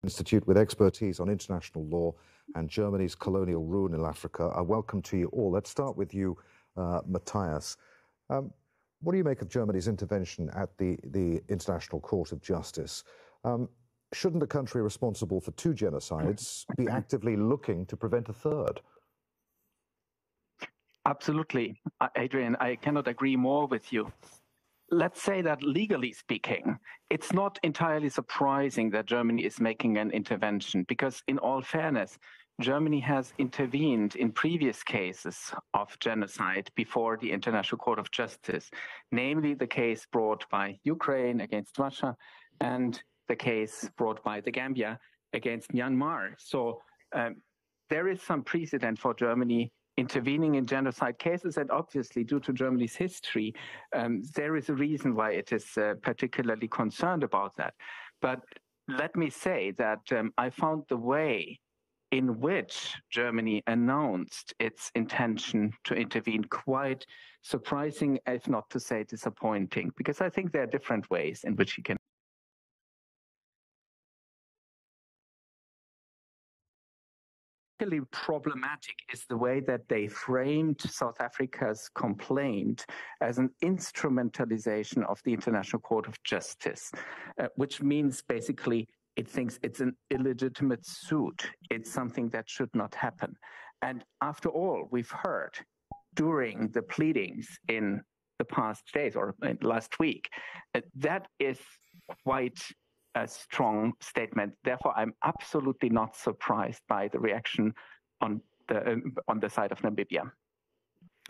Institute with expertise on international law and Germany's colonial rule in Africa. A welcome to you all. Let's start with you, Matthias. What do you make of Germany's intervention at the International Court of Justice? Shouldn't a country responsible for two genocides be actively looking to prevent a third? Absolutely, Adrian, I cannot agree more with you. Let's say that legally speaking, it's not entirely surprising that Germany is making an intervention because in all fairness, Germany has intervened in previous cases of genocide before the International Court of Justice, namely the case brought by Ukraine against Russia and the case brought by the Gambia against Myanmar. So there is some precedent for Germany intervening in genocide cases, and obviously due to Germany's history, there is a reason why it is particularly concerned about that. But let me say that I found the way in which Germany announced its intention to intervene quite surprising, if not to say disappointing, because I think there are different ways in which you can problematic is the way that they framed South Africa's complaint as an instrumentalization of the International Court of Justice, which means basically it thinks it's an illegitimate suit. It's something that should not happen. And after all, we've heard during the pleadings in the past days or last week, that is quite a strong statement. Therefore, I'm absolutely not surprised by the reaction on the side of Namibia.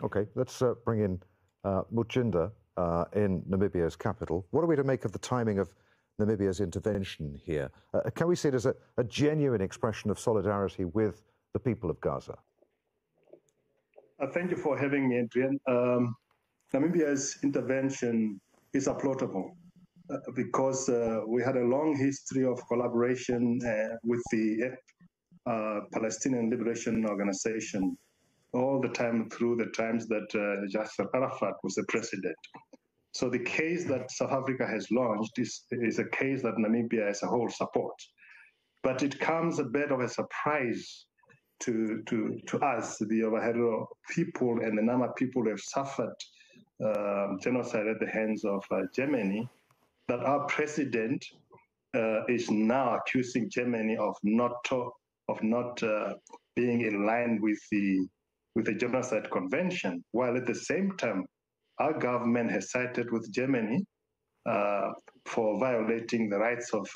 Okay, let's bring in Muchinda in Namibia's capital. What are we to make of the timing of Namibia's intervention here? Can we see it as a genuine expression of solidarity with the people of Gaza? Thank you for having me, Adrian. Namibia's intervention is applaudable. Because we had a long history of collaboration with the Palestinian Liberation Organization all the time through the times that Yasser Arafat was the president. So the case that South Africa has launched is a case that Namibia as a whole supports. But it comes a bit of a surprise to us, the Ovahero people and the Nama people who have suffered genocide at the hands of Germany, that our president is now accusing Germany of not being in line with the Genocide Convention, while at the same time, our government has sided with Germany for violating the rights of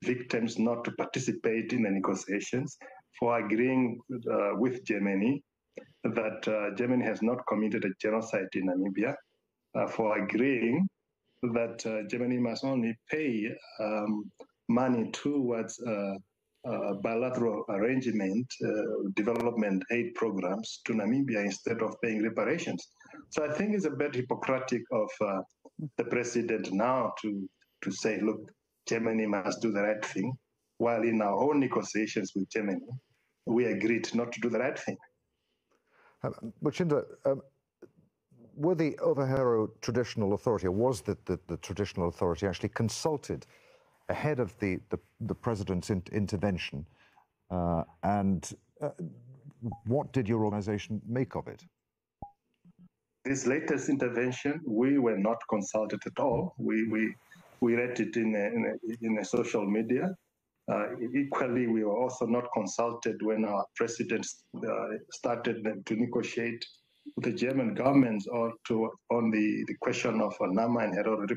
victims not to participate in the negotiations, for agreeing with Germany that Germany has not committed a genocide in Namibia, for agreeing that Germany must only pay money towards bilateral arrangement, development aid programs to Namibia instead of paying reparations. So I think it's a bit hypocritic of the president now to say, look, Germany must do the right thing, while in our own negotiations with Germany, we agreed not to do the right thing. Muchinda, were the Ovahero Traditional Authority, or was the Traditional Authority actually consulted ahead of the president's intervention? And what did your organization make of it? This latest intervention, we were not consulted at all. We read it in a social media. Equally, we were also not consulted when our president started to negotiate with the German government on the question of Nama and Herero